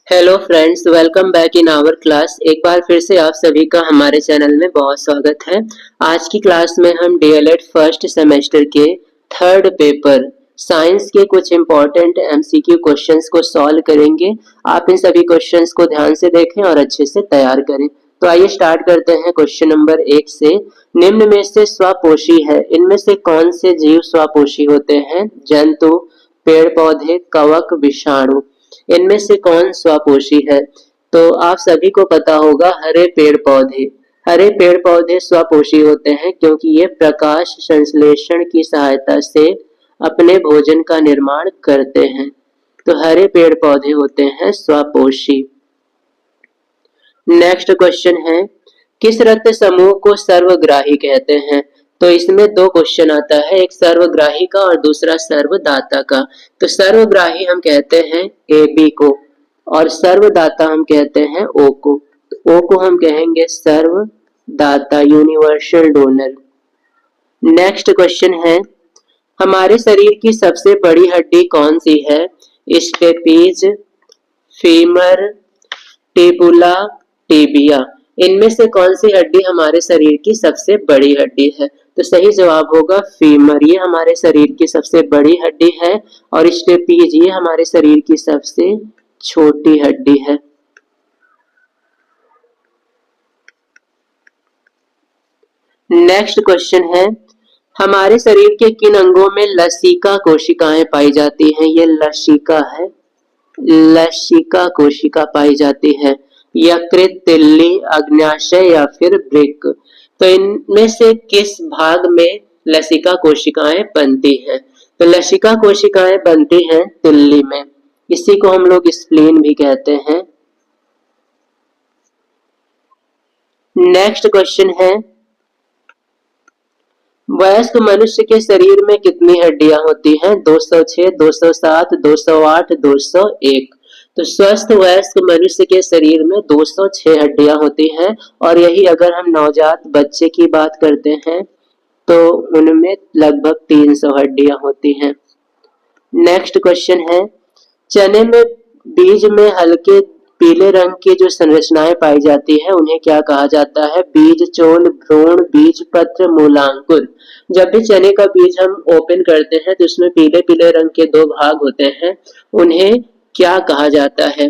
Hello friends, welcome back in our class. एक बार फिर से आप सभी का हमारे चैनल में बहुत स्वागत है। आज की क्लास में हम डीएलएड फर्स्ट सेमेस्टर के थर्ड पेपर साइंस के कुछ इम्पोर्टेंट एमसीक्यू क्वेश्चंस को सॉल्व करेंगे। आप इन सभी क्वेश्चंस को ध्यान से देखें और अच्छे से तैयार करें। तो आइए स्टार्ट करते हैं क्वेश्चन नंबर 1 से। निम्न में से स्वपोषी है, इनमें से कौन से जीव स्वपोषी होते हैं? जंतु, पेड़ पौधे, कवक, विषाणु। इनमें से कौन स्वपोषी है? तो आप सभी को पता होगा, हरे पेड़ पौधे। हरे पेड़ पौधे स्वपोषी होते हैं क्योंकि ये प्रकाश संश्लेषण की सहायता से अपने भोजन का निर्माण करते हैं। तो हरे पेड़ पौधे होते हैं स्वपोषी। नेक्स्ट क्वेश्चन है, किस रक्त समूह को सर्वग्राही कहते हैं? तो इसमें दो क्वेश्चन आता है, एक सर्वग्राही का और दूसरा सर्वदाता का। तो सर्वग्राही हम कहते हैं ए बी को और सर्वदाता हम कहते हैं ओ को। तो ओ को हम कहेंगे सर्वदाता, यूनिवर्सल डोनर। नेक्स्ट क्वेश्चन है, हमारे शरीर की सबसे बड़ी हड्डी कौन सी है? स्टेपीज, फीमर, टिबुला, टिबिया। इनमें से कौन सी हड्डी हमारे शरीर की सबसे बड़ी हड्डी है? तो सही जवाब होगा फीमर। ये हमारे शरीर की सबसे बड़ी हड्डी है और स्टेपीज ये हमारे शरीर की सबसे छोटी हड्डी है। नेक्स्ट क्वेश्चन है, हमारे शरीर के किन अंगों में लसिका कोशिकाएं पाई जाती हैं? ये लसिका है, लसिका कोशिका पाई जाती है। यकृत, तिल्ली, अग्न्याशय या फिर वृक्क। तो इनमें से किस भाग में लसिका कोशिकाएं बनती हैं? तो लसिका कोशिकाएं बनती हैं तिल्ली में। इसी को हम लोग स्प्लीन भी कहते हैं। नेक्स्ट क्वेश्चन है, वयस्क मनुष्य के शरीर में कितनी हड्डियां होती हैं? 206, 207, 208, 201। तो स्वस्थ वयस्क मनुष्य के शरीर में 206 हड्डियां होती हैं और यही अगर हम नवजात बच्चे की बात करते हैं तो उनमें लगभग 300 हड्डियां होती हैं। नेक्स्ट क्वेश्चन है, चने में बीज में हल्के पीले रंग की जो संरचनाएं पाई जाती है उन्हें क्या कहा जाता है? बीज चोल, भ्रूण, बीज पत्र, मूलांकुर। जब भी चने का बीज हम ओपन करते हैं तो उसमें पीले पीले रंग के दो भाग होते हैं, उन्हें क्या कहा जाता है?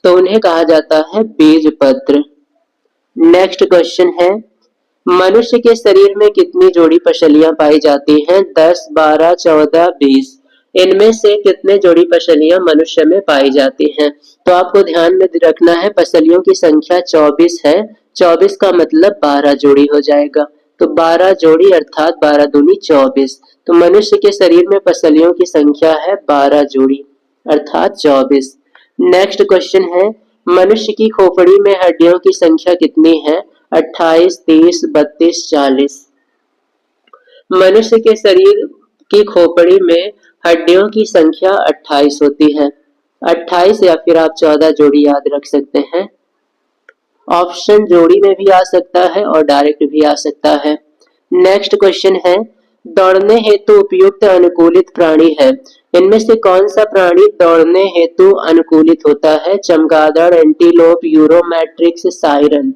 तो उन्हें कहा जाता है बीज पत्र। नेक्स्ट क्वेश्चन है, मनुष्य के शरीर में कितनी जोड़ी पसलियां पाई जाती हैं? 10, 12, 14, 20। इनमें से कितने जोड़ी पसलियां मनुष्य में पाई जाती हैं? तो आपको ध्यान में रखना है, पसलियों की संख्या 24 है। 24 का मतलब 12 जोड़ी हो जाएगा। तो 12 जोड़ी अर्थात 12 दूनी 24। तो मनुष्य के शरीर में पसलियों की संख्या है 12 जोड़ी अर्थात 24। नेक्स्ट क्वेश्चन है, मनुष्य की खोपड़ी में हड्डियों की संख्या कितनी है? 28, 30, 32, 40। मनुष्य के शरीर की खोपड़ी में हड्डियों की संख्या 28 होती है। 28 या फिर आप 14 जोड़ी याद रख सकते हैं। ऑप्शन जोड़ी में भी आ सकता है और डायरेक्ट भी आ सकता है। नेक्स्ट क्वेश्चन है, दौड़ने हेतु उपयुक्त अनुकूलित प्राणी है। इनमें से कौन सा प्राणी दौड़ने हेतु अनुकूलित होता है? चमगादड़, एंटीलोप, यूरोमेट्रिक्स, साइरन।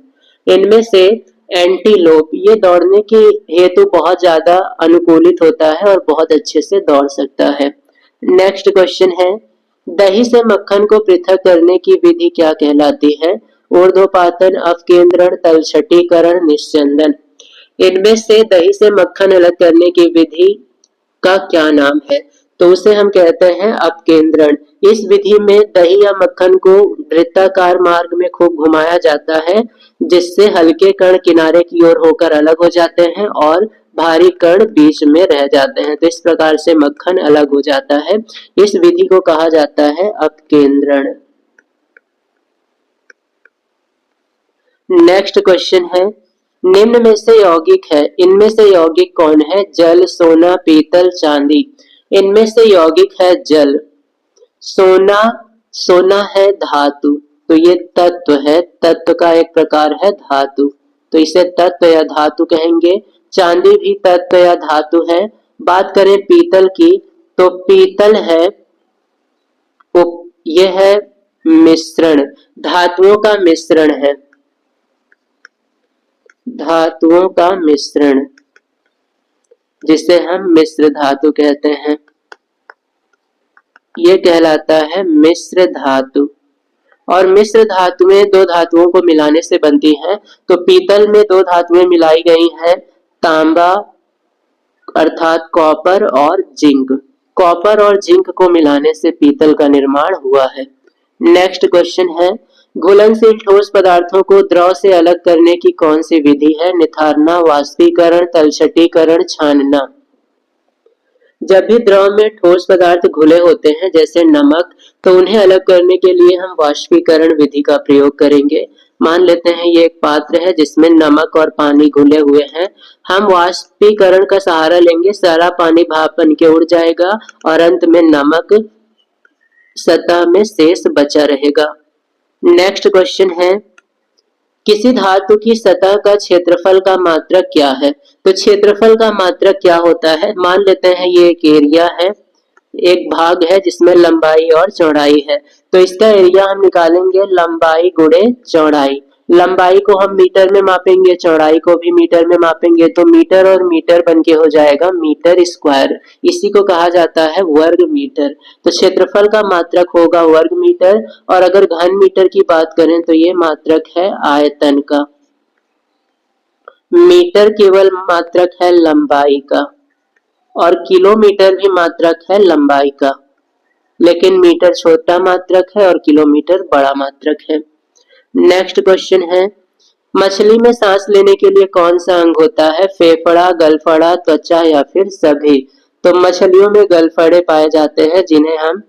इनमें से एंटीलोप ये दौड़ने के हेतु बहुत ज्यादा अनुकूलित होता है और बहुत अच्छे से दौड़ सकता है। नेक्स्ट क्वेश्चन है, दही से मक्खन को पृथक करने की विधि क्या कहलाती है? ऊर्ध्वपातन, अपकेंद्रण, तलछटीकरण, निस्यंदन। इनमें से दही से मक्खन अलग करने की विधि का क्या नाम है? तो उसे हम कहते हैं अपकेंद्रण। इस विधि में दही या मक्खन को वृत्ताकार मार्ग में खूब घुमाया जाता है, जिससे हल्के कण किनारे की ओर होकर अलग हो जाते हैं और भारी कण बीच में रह जाते हैं। तो इस प्रकार से मक्खन अलग हो जाता है। इस विधि को कहा जाता है अपकेंद्रण। नेक्स्ट क्वेश्चन है, निम्न में से यौगिक है, इनमें से यौगिक कौन है? जल, सोना, पीतल, चांदी। इनमें से यौगिक है जल। सोना, सोना है धातु, तो ये तत्व है, तत्व का एक प्रकार है धातु, तो इसे तत्व या धातु कहेंगे। चांदी भी तत्व या धातु है। बात करें पीतल की, तो पीतल है, ये है मिश्रण, धातुओं का मिश्रण है, धातुओं का मिश्रण, जिसे हम मिश्र धातु कहते हैं, ये कहलाता है मिश्र धातु। और मिश्र धातुएं दो धातुओं को मिलाने से बनती हैं। तो पीतल में दो धातुएं मिलाई गई हैं, तांबा अर्थात कॉपर और जिंक। कॉपर और जिंक को मिलाने से पीतल का निर्माण हुआ है। नेक्स्ट क्वेश्चन है, घुलनशील ठोस पदार्थों को द्रव से अलग करने की कौन सी विधि है? निथारना, वाष्पीकरण, तलछटीकरण, छानना। जब भी द्रव में ठोस पदार्थ घुले होते हैं जैसे नमक, तो उन्हें अलग करने के लिए हम वाष्पीकरण विधि का प्रयोग करेंगे। मान लेते हैं ये एक पात्र है जिसमें नमक और पानी घुले हुए हैं। हम वाष्पीकरण का सहारा लेंगे, सारा पानी भाप बन के उड़ जाएगा और अंत में नमक सतह में शेष बचा रहेगा। नेक्स्ट क्वेश्चन है, किसी धातु की सतह का क्षेत्रफल का मात्रक क्या है? तो क्षेत्रफल का मात्रक क्या होता है? मान लेते हैं ये एक एरिया है, एक भाग है जिसमें लंबाई और चौड़ाई है। तो इसका एरिया हम निकालेंगे लंबाई गुणे चौड़ाई। लंबाई को हम मीटर में मापेंगे, चौड़ाई को भी मीटर में मापेंगे, तो मीटर और मीटर बनके हो जाएगा मीटर स्क्वायर। इसी को कहा जाता है वर्ग मीटर। तो क्षेत्रफल का मात्रक होगा वर्ग मीटर। और अगर घन मीटर की बात करें तो ये मात्रक है आयतन का। मीटर केवल मात्रक है लंबाई का और किलोमीटर भी मात्रक है लंबाई का, लेकिन मीटर छोटा मात्रक है और किलोमीटर बड़ा मात्रक है। नेक्स्ट क्वेश्चन है, मछली में सांस लेने के लिए कौन सा अंग होता है? फेफड़ा, गलफड़ा, त्वचा या फिर सभी? तो मछलियों में गलफड़े पाए जाते हैं जिन्हें हम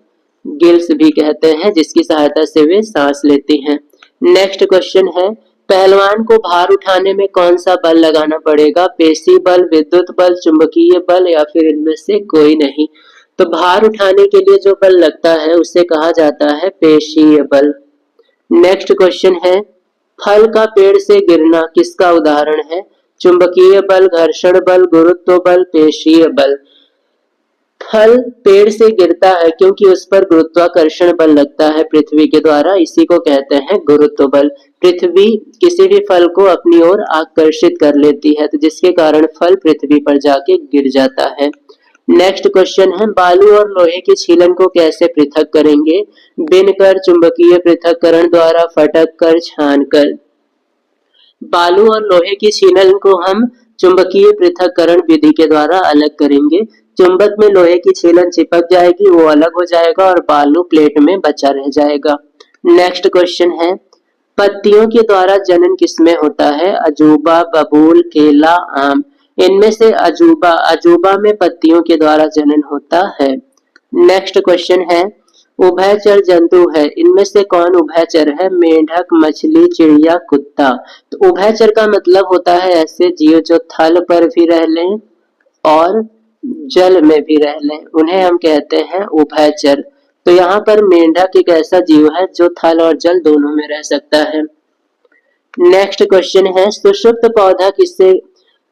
गिल्स भी कहते हैं, जिसकी सहायता से वे सांस लेती हैं। नेक्स्ट क्वेश्चन है, पहलवान को भार उठाने में कौन सा बल लगाना पड़ेगा? पेशी बल, विद्युत बल, चुंबकीय बल या फिर इनमें से कोई नहीं? तो भार उठाने के लिए जो बल लगता है उसे कहा जाता है पेशीय बल। नेक्स्ट क्वेश्चन है, फल का पेड़ से गिरना किसका उदाहरण है? चुंबकीय बल, घर्षण बल, गुरुत्व बल, पेशीय बल। फल पेड़ से गिरता है क्योंकि उस पर गुरुत्वाकर्षण बल लगता है पृथ्वी के द्वारा, इसी को कहते हैं गुरुत्व बल। पृथ्वी किसी भी फल को अपनी ओर आकर्षित कर लेती है, तो जिसके कारण फल पृथ्वी पर जाके गिर जाता है। नेक्स्ट क्वेश्चन है, बालू और लोहे के छीलन को कैसे पृथक करेंगे? बिनकर, चुंबकीय पृथक्करण द्वारा, फटक कर, छान कर। बालू और लोहे की छीलन को हम चुंबकीय पृथक्करण विधि के द्वारा अलग करेंगे। चुंबक में लोहे की छीलन चिपक जाएगी, वो अलग हो जाएगा और बालू प्लेट में बचा रह जाएगा। नेक्स्ट क्वेश्चन है, पत्तियों के द्वारा जनन किसमें होता है? अजूबा, बबूल, केला, आम। इनमें से अजूबा में पत्तियों के द्वारा जनन होता है। नेक्स्ट क्वेश्चन है, उभयचर जंतु है, इनमें से कौन उभयचर है? मेंढक, मछली, चिड़िया, कुत्ता। तो उभयचर का मतलब होता है ऐसे जीव जो थल पर भी रह लें और जल में भी रह लें, उन्हें हम कहते हैं उभयचर। तो यहाँ पर मेंढक एक ऐसा जीव है जो थल और जल दोनों में रह सकता है। नेक्स्ट क्वेश्चन है, सुषुप्त पौधा किससे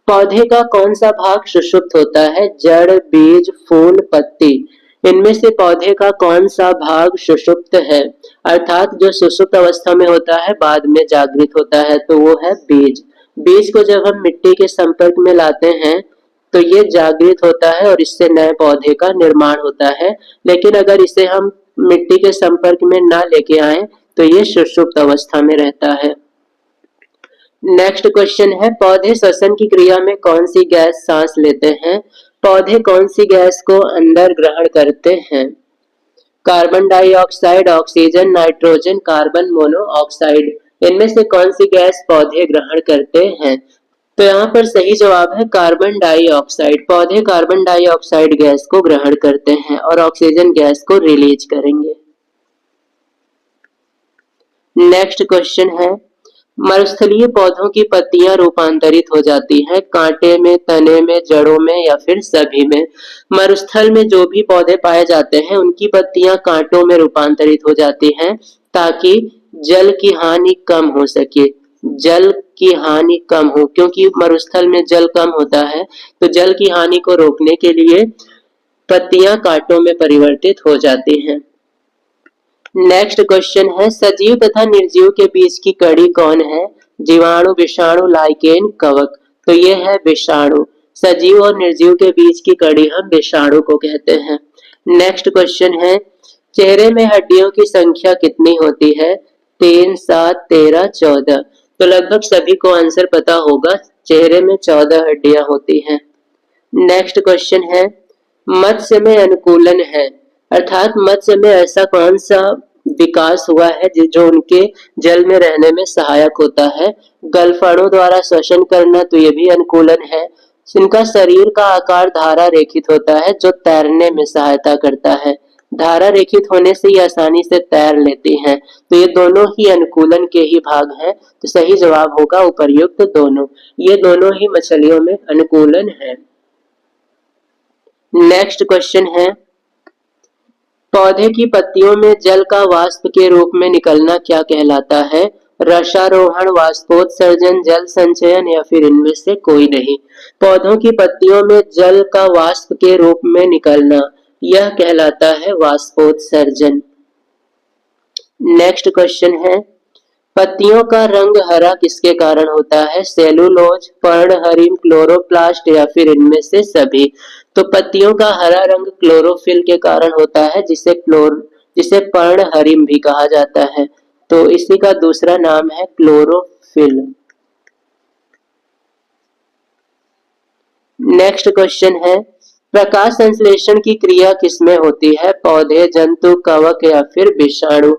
पौधे का कौन सा भाग सुषुप्त होता है? जड़, बीज, फूल, पत्ती। इनमें से पौधे का कौन सा भाग सुषुप्त है? अर्थात जो सुषुप्त अवस्था में होता है बाद में जागृत होता है, तो वो है बीज। बीज को जब हम मिट्टी के संपर्क में लाते हैं तो ये जागृत होता है और इससे नए पौधे का निर्माण होता है। लेकिन अगर इसे हम मिट्टी के संपर्क में ना लेके आए तो ये सुषुप्त अवस्था में रहता है। नेक्स्ट क्वेश्चन है, पौधे श्वसन की क्रिया में कौन सी गैस सांस लेते हैं? पौधे कौन सी गैस को अंदर ग्रहण करते हैं? Carbon dioxide, oxygen, nitrogen, carbon monoxide. इनमें से कौन सी गैस पौधे ग्रहण करते हैं? तो यहाँ पर सही जवाब है कार्बन डाइऑक्साइड। पौधे कार्बन डाइऑक्साइड गैस को ग्रहण करते हैं और ऑक्सीजन गैस को रिलीज करेंगे। नेक्स्ट क्वेश्चन है, मरुस्थलीय पौधों की पत्तियां रूपांतरित हो जाती हैं कांटे में, तने में, जड़ों में या फिर सभी में? मरुस्थल में जो भी पौधे पाए जाते हैं उनकी पत्तियां कांटों में रूपांतरित हो जाती हैं ताकि जल की हानि कम हो सके। जल की हानि कम हो, क्योंकि मरुस्थल में जल कम होता है, तो जल की हानि को रोकने के लिए पत्तियां कांटों में परिवर्तित हो जाती हैं। नेक्स्ट क्वेश्चन है सजीव तथा निर्जीव के बीच की कड़ी कौन है? जीवाणु, विषाणु, लाइकेन, कवक। तो ये है विषाणु। सजीव और निर्जीव के बीच की कड़ी हम विषाणु को कहते हैं। नेक्स्ट क्वेश्चन है चेहरे में हड्डियों की संख्या कितनी होती है? 3, 7, 13, 14। तो लगभग सभी को आंसर पता होगा, चेहरे में 14 हड्डियां होती हैं। नेक्स्ट क्वेश्चन है मत्स्य में अनुकूलन है, अर्थात मत्स्य में ऐसा कौन सा विकास हुआ है जो उनके जल में रहने में सहायक होता है? गलफड़ों द्वारा श्वसन करना, तो ये भी अनुकूलन है। इनका शरीर का आकार धारा रेखित होता है जो तैरने में सहायता करता है। धारा रेखित होने से ये आसानी से तैर लेती हैं, तो ये दोनों ही अनुकूलन के ही भाग हैं। तो सही जवाब होगा उपर्युक्त दोनों। ये दोनों ही मछलियों में अनुकूलन है। नेक्स्ट क्वेश्चन है पौधे की पत्तियों में जल का वाष्प के रूप में निकलना क्या कहलाता है? रसारोहण, वाष्पोत्सर्जन, जल संचयन या फिर इनमें से कोई नहीं। पौधों की पत्तियों में जल का वाष्प के रूप में निकलना यह कहलाता है वाष्पोत्सर्जन। नेक्स्ट क्वेश्चन है पत्तियों का रंग हरा किसके कारण होता है? सेलुलोज, पर्णहरिम, क्लोरोप्लास्ट या फिर इनमें से सभी। तो पत्तियों का हरा रंग क्लोरोफिल के कारण होता है, जिसे पर्णहरिम भी कहा जाता है। तो इसी का दूसरा नाम है क्लोरोफिल। नेक्स्ट क्वेश्चन है प्रकाश संश्लेषण की क्रिया किसमें होती है? पौधे, जंतु, कवक या फिर विषाणु।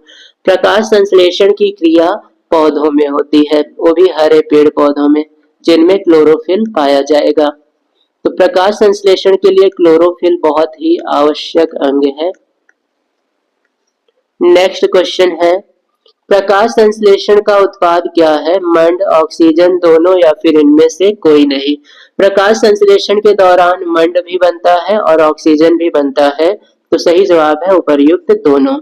प्रकाश संश्लेषण की क्रिया पौधों में होती है, वो भी हरे पेड़ पौधों में, जिनमें क्लोरोफिल पाया जाएगा। तो प्रकाश संश्लेषण के लिए क्लोरोफिल बहुत ही आवश्यक अंग है। नेक्स्ट क्वेश्चन है प्रकाश संश्लेषण का उत्पाद क्या है? मंड, ऑक्सीजन, दोनों या फिर इनमें से कोई नहीं। प्रकाश संश्लेषण के दौरान मंड भी बनता है और ऑक्सीजन भी बनता है, तो सही जवाब है उपर्युक्त दोनों।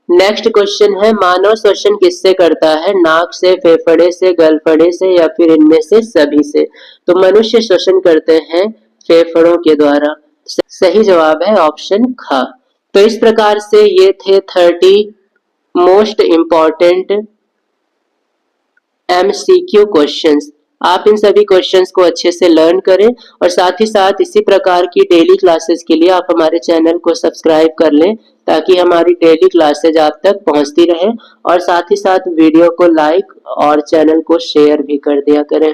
नेक्स्ट क्वेश्चन है मानव श्वसन किससे करता है? नाक से, फेफड़े से, गलफड़े से या फिर इनमें से सभी से। तो मनुष्य श्वसन करते हैं फेफड़ों के द्वारा। सही जवाब है ऑप्शन ख। तो इस प्रकार से ये थे 30 मोस्ट इंपॉर्टेंट MCQ क्वेश्चंस। आप इन सभी क्वेश्चंस को अच्छे से लर्न करें और साथ ही साथ इसी प्रकार की डेली क्लासेस के लिए आप हमारे चैनल को सब्सक्राइब कर लें, ताकि हमारी डेली क्लासेज आप तक पहुंचती रहे। और साथ ही साथ वीडियो को लाइक और चैनल को शेयर भी कर दिया करें।